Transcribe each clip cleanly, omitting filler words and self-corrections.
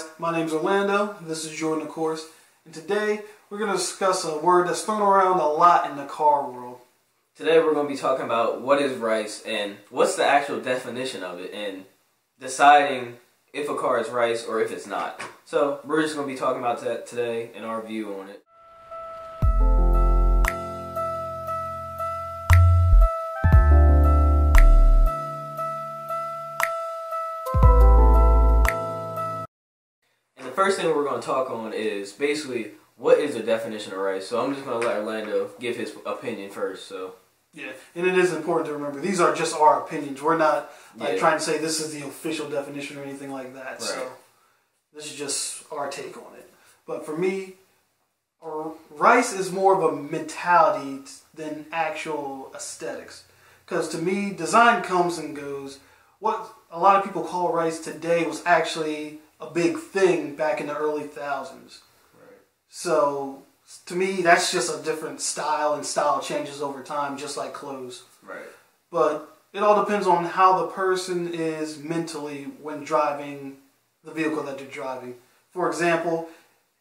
guys, my name's Orlando, this is Jordan of course, and today we're going to discuss a word that's thrown around a lot in the car world. Today we're going to be talking about what is rice and what's the actual definition of it and deciding if a car is rice or if it's not. So we're just going to be talking about that today and our view on it. The first thing we're going to talk on is basically what is the definition of rice. So I'm just going to let Orlando give his opinion first. So yeah, and it is important to remember these are just our opinions. We're not trying to say this is the official definition or anything like that. Right. So this is just our take on it. But for me, rice is more of a mentality than actual aesthetics. Because to me, design comes and goes. What a lot of people call rice today was actually a big thing back in the early thousands. Right. So to me, that's just a different style, and style changes over time, just like clothes. Right. But it all depends on how the person is mentally when driving the vehicle that they're driving. For example,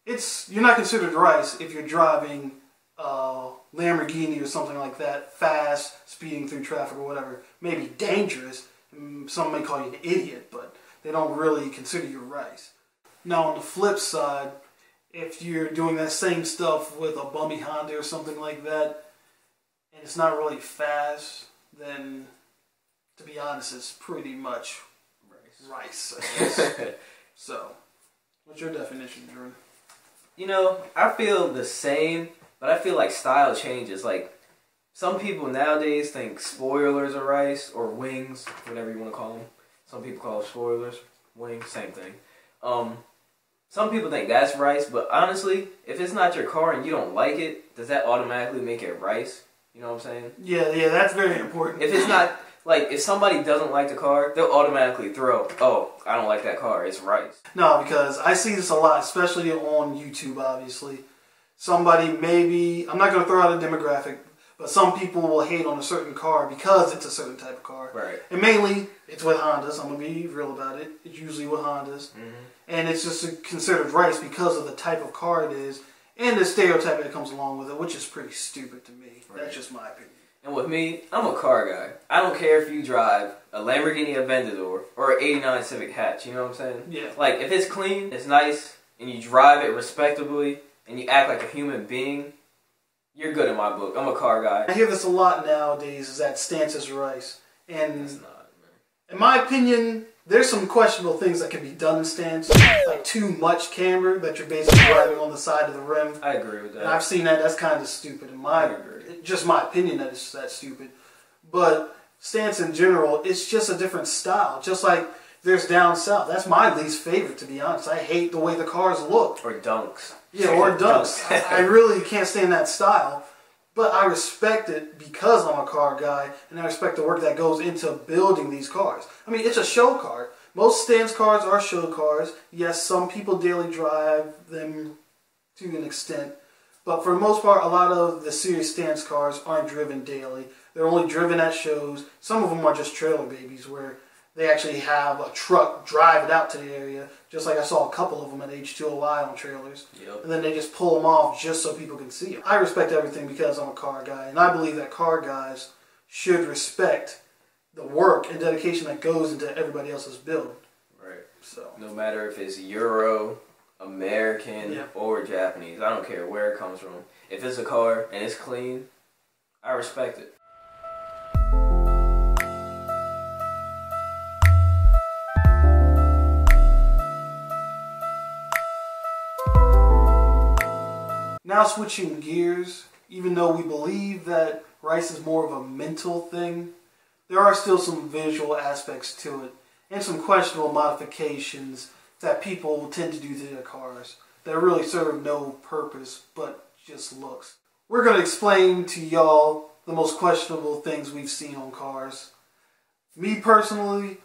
you're not considered rice if you're driving a Lamborghini or something like that, fast, speeding through traffic or whatever. Maybe dangerous. Some may call you an idiot, but they don't really consider you rice. Now on the flip side, if you're doing that same stuff with a bummy Honda or something like that, and it's not really fast, then to be honest, it's pretty much rice, I guess. So, what's your definition, Jordan? You know, I feel the same, but I feel like style changes. Like, some people nowadays think spoilers are rice, or wings, whatever you want to call them. Some people call them spoilers, wings, same thing. Some people think that's rice, but honestly, if it's not your car and you don't like it, does that automatically make it rice? You know what I'm saying? Yeah, that's very important. If it's not, like, if somebody doesn't like the car, they'll automatically throw, oh, I don't like that car, it's rice. No, because I see this a lot, especially on YouTube, obviously. Somebody maybe, I'm not going to throw out a demographic, but some people will hate on a certain car because it's a certain type of car. Right. And mainly, it's with Hondas. I'm going to be real about it. It's usually with Hondas. Mm-hmm. And it's just considered rice because of the type of car it is and the stereotype that comes along with it, which is pretty stupid to me. Right. That's just my opinion. And with me, I'm a car guy. I don't care if you drive a Lamborghini Aventador or an 89 Civic Hatch. You know what I'm saying? Yeah. Like, if it's clean, it's nice, and you drive it respectably, and you act like a human being, you're good in my book. I'm a car guy. I hear this a lot nowadays, is that stance is rice. And it's not, man. In my opinion, there's some questionable things that can be done in stance. Like too much camber, that you're basically driving on the side of the rim. I agree with that. And I've seen that. That's kind of stupid in my just my opinion that it's that stupid. But stance in general, it's just a different style. Just like there's down south. That's my least favorite, to be honest. I hate the way the cars look. Or dunks. Yeah, or dunks. I really can't stand that style. But I respect it because I'm a car guy, and I respect the work that goes into building these cars. I mean, it's a show car. Most stance cars are show cars. Yes, some people daily drive them to an extent. But for the most part, a lot of the serious stance cars aren't driven daily. They're only driven at shows. Some of them are just trailer babies where they actually have a truck drive it out to the area. Just like I saw a couple of them at H2OI on trailers. Yep. And then they just pull them off just so people can see them. I respect everything because I'm a car guy. And I believe that car guys should respect the work and dedication that goes into everybody else's build. Right. So no matter if it's Euro, American, or Japanese. I don't care where it comes from. If it's a car and it's clean, I respect it. Now switching gears, even though we believe that rice is more of a mental thing, there are still some visual aspects to it and some questionable modifications that people tend to do to their cars that really serve no purpose but just looks. We're going to explain to y'all the most questionable things we've seen on cars. Me personally,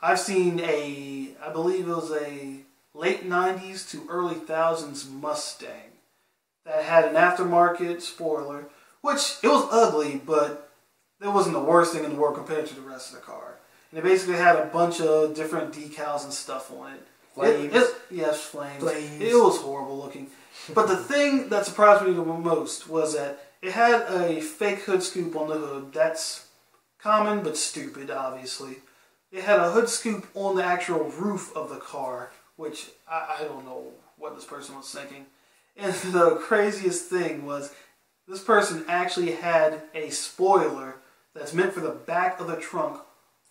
I've seen I believe it was a late 90s to early 2000s Mustang that had an aftermarket spoiler, which it was ugly, but it wasn't the worst thing in the world compared to the rest of the car. And it basically had a bunch of different decals and stuff on it. Flames. Yes, flames. It was horrible looking. But the thing that surprised me the most was that it had a fake hood scoop on the hood. That's common but stupid, obviously. It had a hood scoop on the actual roof of the car, which I don't know what this person was thinking. And the craziest thing was this person actually had a spoiler that's meant for the back of the trunk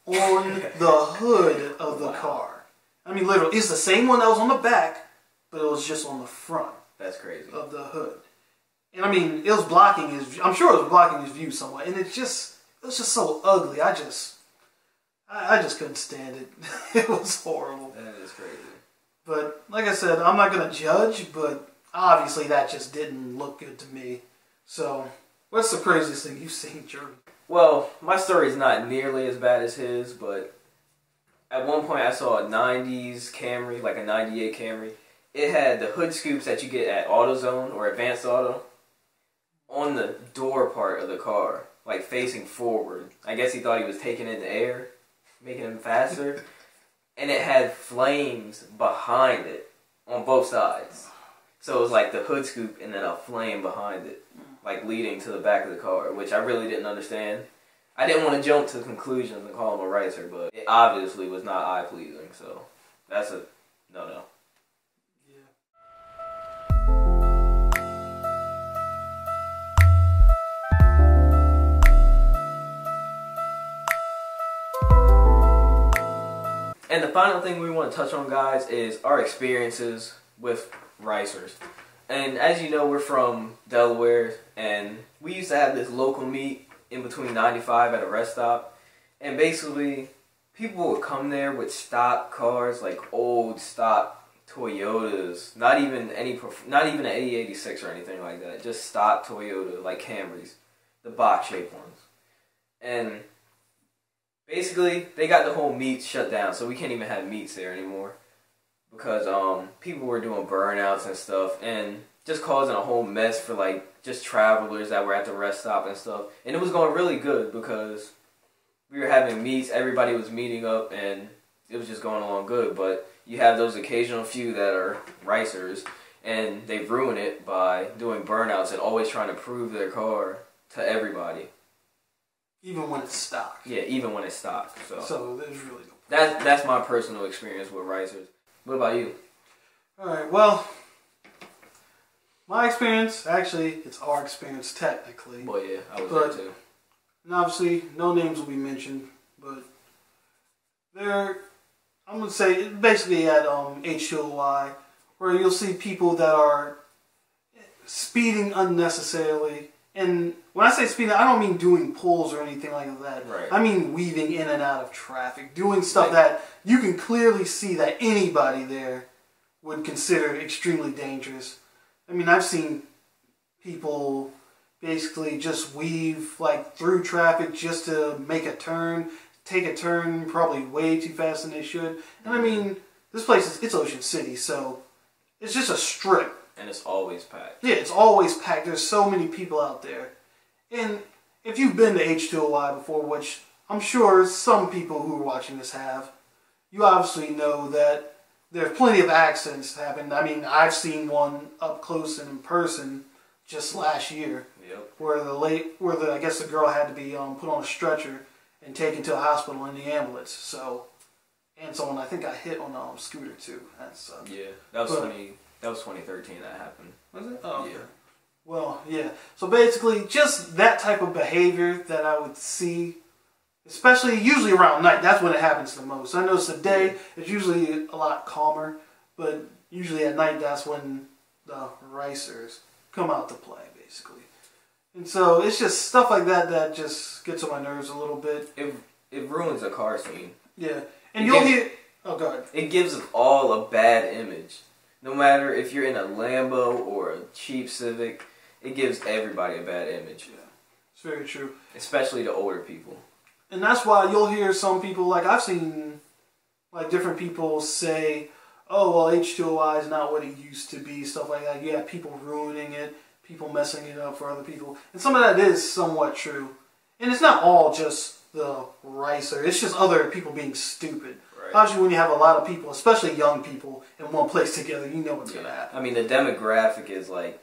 on the hood of the car. I mean, literally, it's the same one that was on the back, but it was just on the front. That's crazy. Of the hood. And I mean, it was blocking his, I'm sure it was blocking his view somewhat. And it was just so ugly. I just couldn't stand it. It was horrible. That is crazy. But like I said, I'm not going to judge, but obviously that just didn't look good to me. So, what's the craziest thing you've seen, Jordan? Well, my story is not nearly as bad as his, but at one point I saw a 90s Camry, like a 98 Camry. It had the hood scoops that you get at AutoZone or Advanced Auto on the door part of the car, like facing forward. I guess he thought he was taking in the air, making him faster. And it had flames behind it on both sides. So it was like the hood scoop and then a flame behind it, like leading to the back of the car, which I really didn't understand. I didn't want to jump to conclusions and call him a ricer, but it obviously was not eye-pleasing, so that's a no-no. And the final thing we want to touch on, guys, is our experiences with ricers. And as you know, we're from Delaware, and we used to have this local meet in between 95 at a rest stop. And basically, people would come there with stock cars, like old stock Toyotas, not even an 8086 or anything like that, just stock Toyota, like Camrys, the box-shaped ones. And basically, they got the whole meet shut down, so we can't even have meets there anymore. Because people were doing burnouts and stuff, and just causing a whole mess for like just travelers that were at the rest stop and stuff. And it was going really good because we were having meets, everybody was meeting up, and it was just going along good. But you have those occasional few that are ricers, and they ruin it by doing burnouts and always trying to prove their car to everybody. Even when it's stock. Yeah, even when it's stock. So there's really no problem. That's my personal experience with ricers. What about you? Alright, well, my experience, actually, it's our experience technically. Well, yeah, I was there too. And obviously, no names will be mentioned, but I'm going to say, basically at H2OI, where you'll see people that are speeding unnecessarily. And when I say speeding, I don't mean doing pulls or anything like that. Right. I mean weaving in and out of traffic, doing stuff that you can clearly see that anybody there would consider extremely dangerous. I mean, I've seen people basically just weave like through traffic just to make a turn, take a turn probably way too fast than they should. And I mean, this place it's Ocean City, so it's just a strip. And it's always packed. Yeah, it's always packed. There's so many people out there. And if you've been to H2OI before, which I'm sure some people who are watching this have, you obviously know that there's plenty of accidents happen. I mean, I've seen one up close and in person just last year. Yep. Where I guess the girl had to be put on a stretcher and taken to a hospital in the ambulance. So, and someone I think got hit on a scooter too. That sucked. Yeah, that was 2013 that happened. Was it? Oh, yeah. Okay. Well, yeah. So basically, just that type of behavior that I would see, especially usually around night. That's when it happens the most. I notice the day it's usually a lot calmer, but usually at night that's when the ricers come out to play, basically. And so it's just stuff like that that just gets on my nerves a little bit. It ruins a car scene. Yeah, and you'll hear. Oh, go ahead. It gives us all a bad image. No matter if you're in a Lambo or a cheap Civic, it gives everybody a bad image. Yeah, it's very true. Especially the older people. And that's why you'll hear some people, like I've seen, like different people say, oh, well, H2OI is not what it used to be, stuff like that. You have people ruining it, people messing it up for other people. And some of that is somewhat true. And it's not all just the ricer. It's just other people being stupid. Right. Obviously, when you have a lot of people, especially young people, in one place together, you know what's going to happen. I mean, the demographic is like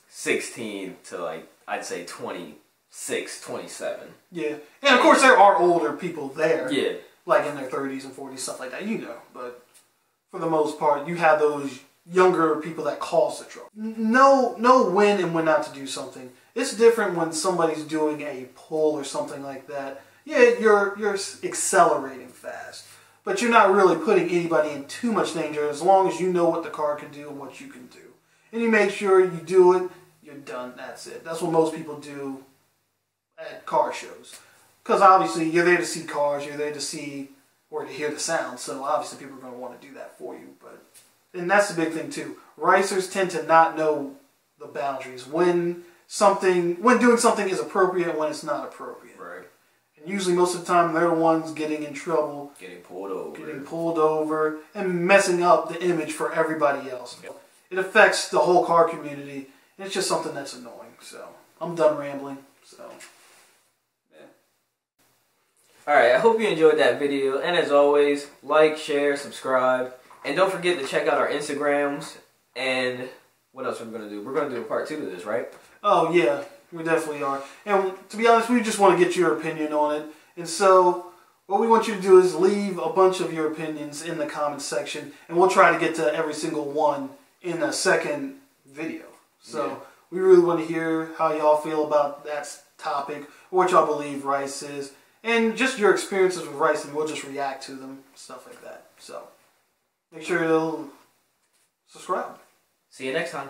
16 to like, I'd say 26, 27. Yeah. And of course, there are older people there. Yeah. Like in their 30s and 40s, stuff like that, you know. But for the most part, you have those younger people that cause the trouble. Know when and when not to do something. It's different when somebody's doing a pull or something like that. Yeah, you're accelerating fast. But you're not really putting anybody in too much danger as long as you know what the car can do and what you can do. And you make sure you do it, you're done, that's it. That's what most people do at car shows. Because obviously you're there to see cars, you're there to see or to hear the sound, so obviously people are going to want to do that for you. And that's the big thing too. Racers tend to not know the boundaries when doing something is appropriate and when it's not appropriate. Right. And usually most of the time they're the ones getting in trouble. Getting pulled over and messing up the image for everybody else. Yep. It affects the whole car community. And it's just something that's annoying. So I'm done rambling. So yeah. Alright, I hope you enjoyed that video. And as always, like, share, subscribe. And don't forget to check out our Instagrams. And what else are we going to do? We're going to do a part 2 to this, right? Oh, yeah. We definitely are. And to be honest, we just want to get your opinion on it. And so what we want you to do is leave a bunch of your opinions in the comments section. And we'll try to get to every single one in a second video. So we really want to hear how y'all feel about that topic. What y'all believe rice is. And just your experiences with rice. And we'll just react to them. Stuff like that. So make sure to subscribe. See you next time.